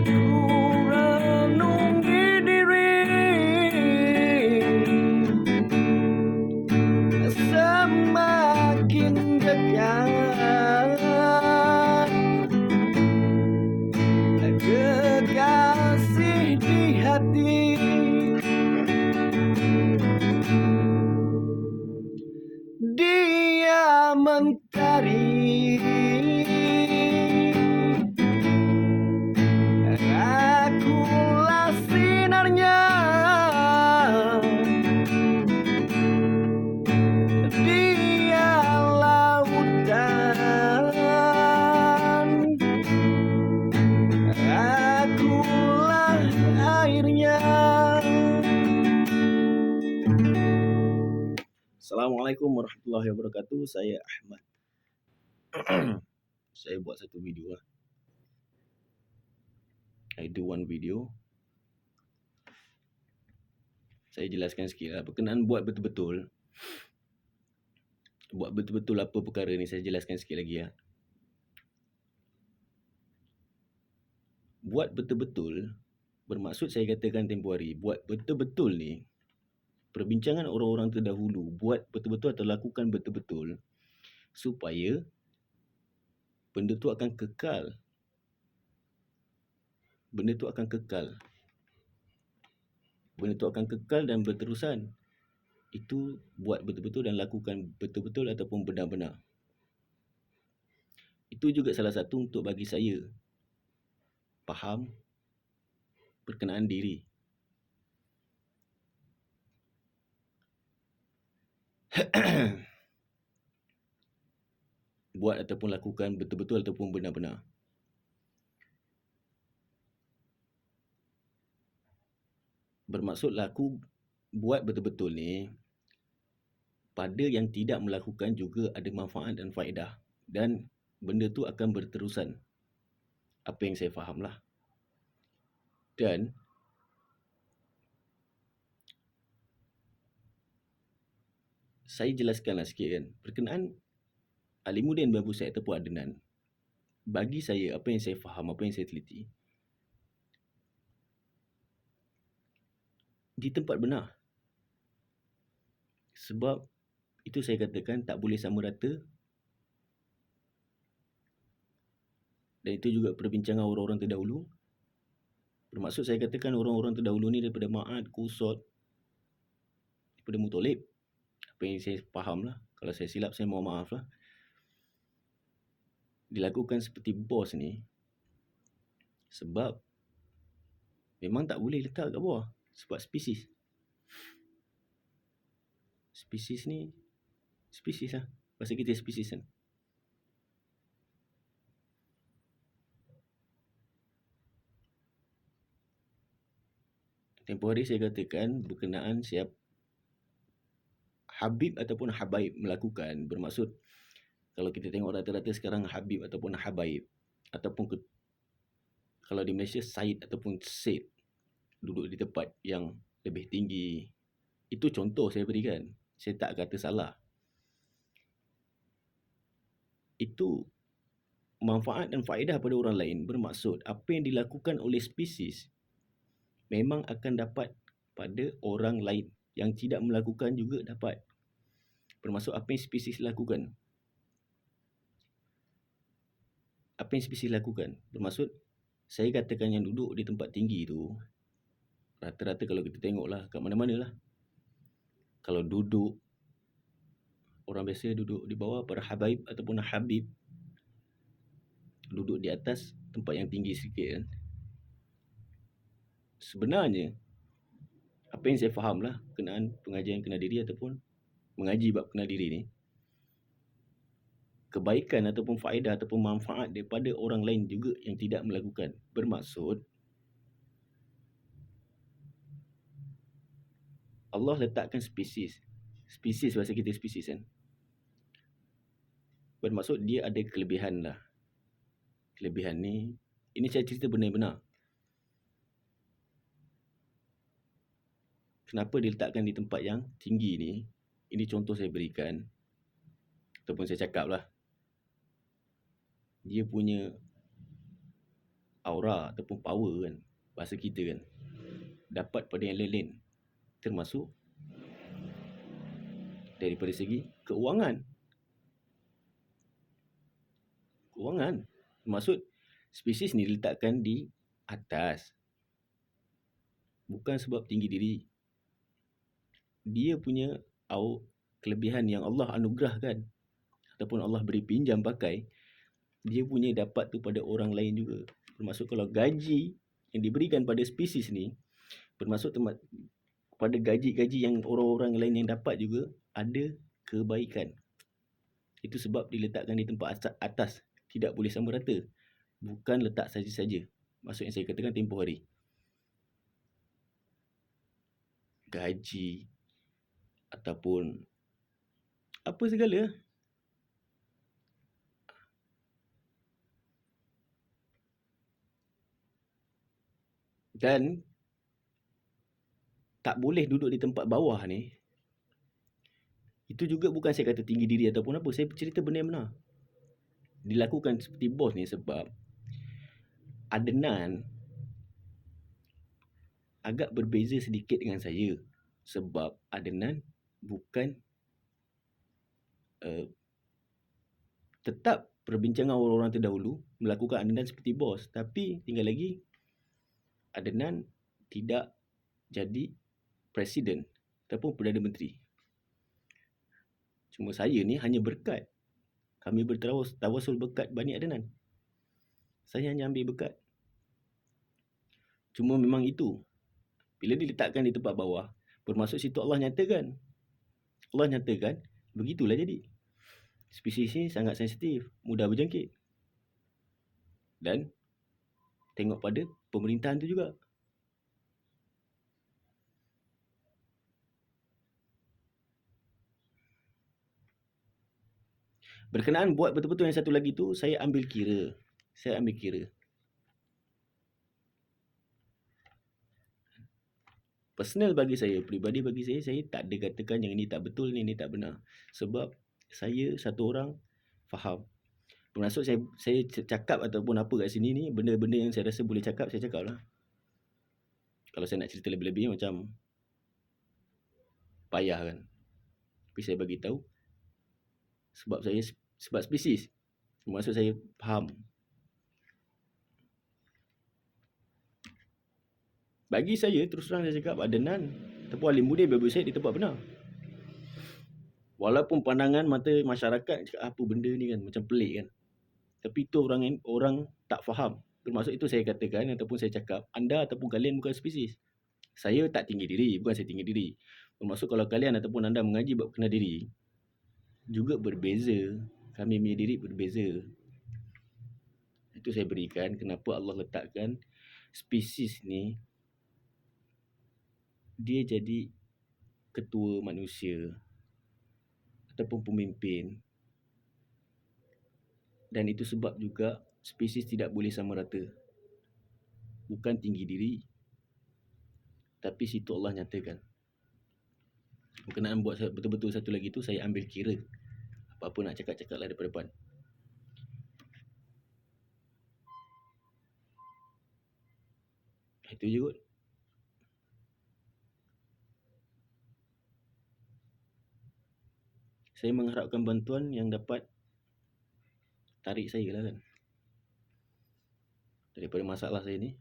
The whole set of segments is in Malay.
renungi diri, semakin dekat kekasih di hati. Dia mentari, akulah sinarnya. Dia lautan, akulah airnya. Assalamualaikum warahmatullahi wabarakatuh. Saya Ahmad. Saya buat satu video lah. I do one video. Saya jelaskan sikit lah berkenaan buat betul-betul. Buat betul-betul apa perkara ni, saya jelaskan sikit lagi ya. Buat betul-betul bermaksud, saya katakan tempoh hari, buat betul-betul ni perbincangan orang-orang terdahulu, buat betul-betul atau lakukan betul-betul supaya benda tu akan kekal. Benda tu akan kekal. Benda tu akan kekal dan berterusan. Itu buat betul-betul dan lakukan betul-betul ataupun benar-benar. Itu juga salah satu untuk bagi saya faham berkenaan diri. Buat ataupun lakukan betul-betul ataupun benar-benar. Bermaksud buat betul-betul ni, pada yang tidak melakukan juga ada manfaat dan faedah. Dan benda tu akan berterusan. Apa yang saya faham lah. Dan saya jelaskanlah sikit kan, berkenaan Alimuddin Babu Said ataupun Adnan. Bagi saya, apa yang saya faham, apa yang saya teliti, di tempat benar. Sebab itu saya katakan tak boleh sama rata. Dan itu juga perbincangan orang-orang terdahulu. Bermaksud saya katakan orang-orang terdahulu ni daripada Ma'ad, Qusad, daripada Muttalib. Apa yang saya faham lah. Kalau saya silap, saya mohon maaf lah. Dilakukan seperti bos ni sebab memang tak boleh letak kat bawah. Sebab spesies. Spesies ni, spesies lah. Bahasa kita spesies kan. Tempoh hari saya katakan berkenaan siap Habib ataupun Habaib melakukan. Bermaksud, kalau kita tengok rata-rata sekarang Habib ataupun Habaib, ataupun kalau di Malaysia Said ataupun Said, duduk di tempat yang lebih tinggi. Itu contoh saya berikan. Saya tak kata salah. Itu manfaat dan faedah pada orang lain. Bermaksud, apa yang dilakukan oleh spesies memang akan dapat pada orang lain. Yang tidak melakukan juga dapat. Bermaksud, apa yang spesies lakukan. Apa yang spesies lakukan. Bermaksud, saya katakan yang duduk di tempat tinggi tu, rata-rata kalau kita tengoklah kat mana-mana lah. Kalau duduk, orang biasa duduk di bawah, para Habaib ataupun Habib duduk di atas tempat yang tinggi sikit kan. Sebenarnya, apa yang saya faham lah kenaan pengajian kenal diri ataupun mengaji bab kenal diri ni, kebaikan ataupun faedah ataupun manfaat daripada orang lain juga yang tidak melakukan. Bermaksud, Allah letakkan spesies. Spesies, bahasa kita spesies kan. Bermaksud dia ada kelebihan lah. Kelebihan ni, ini saya cerita benar-benar. Kenapa diletakkan di tempat yang tinggi ni? Ini contoh saya berikan. Ataupun saya cakap lah. Dia punya aura ataupun power kan, bahasa kita kan, dapat pada yang lain-lain, termasuk daripada segi keuangan. Maksud spesies ni diletakkan di atas bukan sebab tinggi diri. Dia punya kelebihan yang Allah anugerahkan ataupun Allah beri pinjam pakai, dia punya dapat tu pada orang lain juga. Termasuk kalau gaji yang diberikan pada spesies ni, bermaksud pada gaji-gaji yang orang-orang lain yang dapat juga ada kebaikan. Itu sebab diletakkan di tempat atas, tidak boleh sama rata. Bukan letak saja-saja. Maksud yang saya katakan tempoh hari. Gaji ataupun apa segala. Dan tak boleh duduk di tempat bawah ni. Itu juga bukan saya kata tinggi diri ataupun apa. Saya cerita benda yang benar. Dilakukan seperti bos ni sebab Adnan agak berbeza sedikit dengan saya. Sebab Adnan bukan tetap perbincangan orang-orang terdahulu melakukan Adnan seperti bos. Tapi tinggal lagi Adnan tidak jadi presiden ataupun Perdana Menteri. Cuma saya ni hanya berkat. Kami bertawasul berkat Bani Adnan. Saya hanya ambil berkat. Cuma memang itu. Bila diletakkan di tempat bawah, bermaksud situ Allah nyatakan. Allah nyatakan, begitulah jadi. Spesies ini sangat sensitif, mudah berjangkit. Dan tengok pada pemerintahan tu juga. Berkenaan buat betul-betul yang satu lagi tu, saya ambil kira. Personal bagi saya, peribadi bagi saya tak ada katakan yang ini tak betul, ini tak benar. Sebab saya satu orang faham. Bermaksud saya cakap ataupun apa kat sini ni, benda-benda yang saya rasa boleh cakap, saya cakap lah. Kalau saya nak cerita lebih-lebih macam payah kan. Tapi saya bagi tahu sebab spesies. Maksud saya faham. Bagi saya, terus terang saya cakap, Adnan ataupun Alim Budi Abu Said di tempat benar. Walaupun pandangan mata masyarakat cakap apa benda ni kan, macam pelik kan. Tapi itu orang tak faham. Bermaksud itu saya katakan ataupun saya cakap, anda ataupun kalian bukan spesies. Saya tak tinggi diri, bukan saya tinggi diri. Bermaksud kalau kalian ataupun anda mengaji bab kenal diri, juga berbeza. Kami punya diri berbeza. Itu saya berikan kenapa Allah letakkan spesies ni dia jadi ketua manusia ataupun pemimpin. Dan itu sebab juga spesies tidak boleh sama rata. Bukan tinggi diri, tapi situ Allah nyatakan. Berkenaan buat betul-betul satu lagi tu, saya ambil kira. Apa-apa nak cakap-cakap lah daripada depan. Itu je kot. Saya mengharapkan bantuan yang dapat tarik saya lah kan daripada masalah saya ni.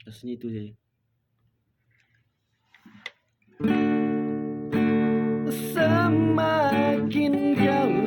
Rasanya itu je. Semakin jauh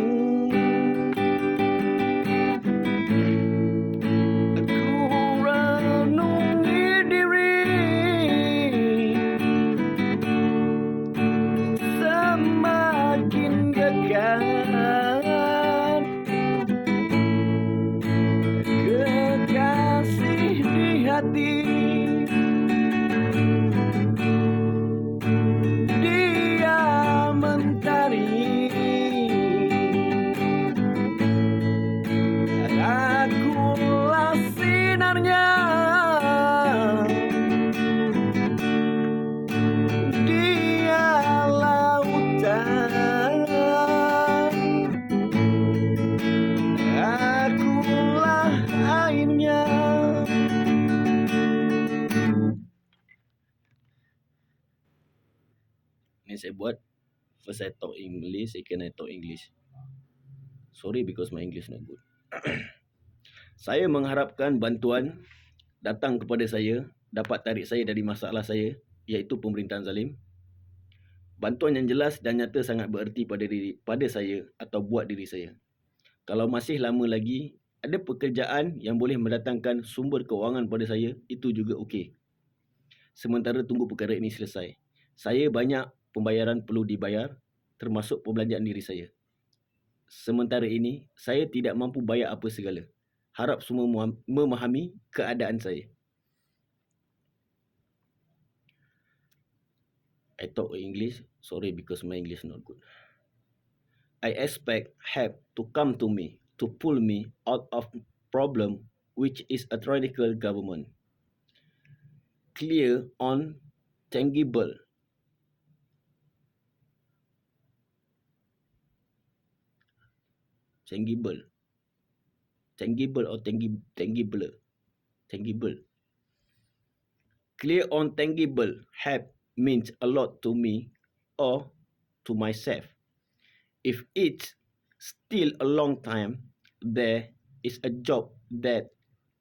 dia saya buat. First I talk English, second I talk English. Sorry because my English not good. Saya mengharapkan bantuan datang kepada saya, dapat tarik saya dari masalah saya, iaitu pemerintahan zalim. Bantuan yang jelas dan nyata sangat bererti pada saya atau buat diri saya. Kalau masih lama lagi, ada pekerjaan yang boleh mendatangkan sumber kewangan pada saya, itu juga okey. Sementara tunggu perkara ini selesai. Saya banyak pembayaran perlu dibayar, termasuk perbelanjaan diri saya. Sementara ini, saya tidak mampu bayar apa segala. Harap semua memahami keadaan saya. I talk English, sorry because my English not good. I expect help to come to me, to pull me out of problem, which is a tyrannical government. Clear on tangible. Tangible or tangible. Clear on tangible help means a lot to me or to myself. If it's still a long time, there is a job that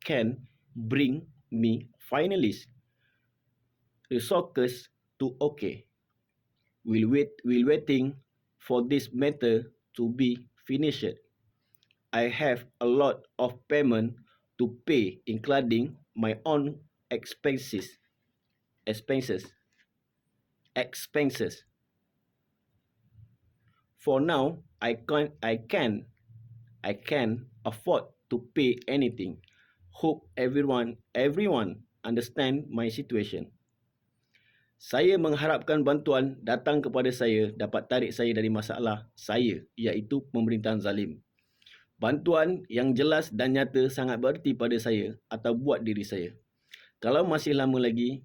can bring me finalist resources to okay. We'll waiting for this matter to be finished. I have a lot of payment to pay, including my own expenses. For now, I can afford to pay anything. Hope everyone understand my situation. Saya mengharapkan bantuan datang kepada saya dapat tarik saya dari masalah saya, iaitu pemerintahan zalim. Bantuan yang jelas dan nyata sangat bererti pada saya atau buat diri saya. Kalau masih lama lagi,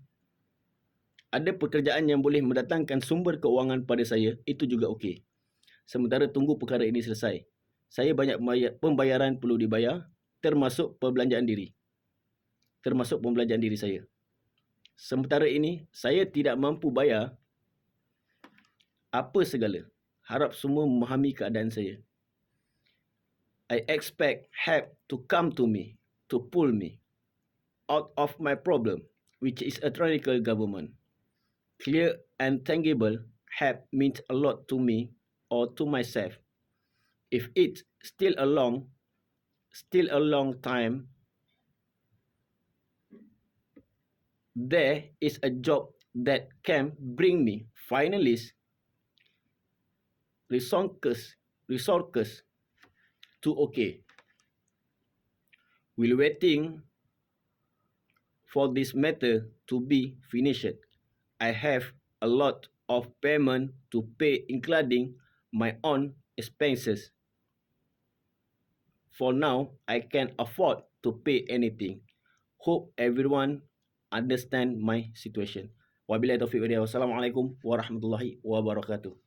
ada pekerjaan yang boleh mendatangkan sumber keuangan pada saya, itu juga okey. Sementara tunggu perkara ini selesai. Saya banyak pembayaran perlu dibayar, termasuk perbelanjaan diri saya. Sementara ini, saya tidak mampu bayar apa segala. Harap semua memahami keadaan saya. I expect help to come to me, to pull me out of my problem, which is a tyrannical government. Clear and tangible help means a lot to me or to myself. If it's still a long time, there is a job that can bring me finalist resources to okay. We're waiting for this matter to be finished. I have a lot of payment to pay, including my own expenses. For now, I can afford to pay anything. Hope everyone understand my situation. Wabillahi taufiq wal hidayah. Wassalamualaikum warahmatullahi wabarakatuh.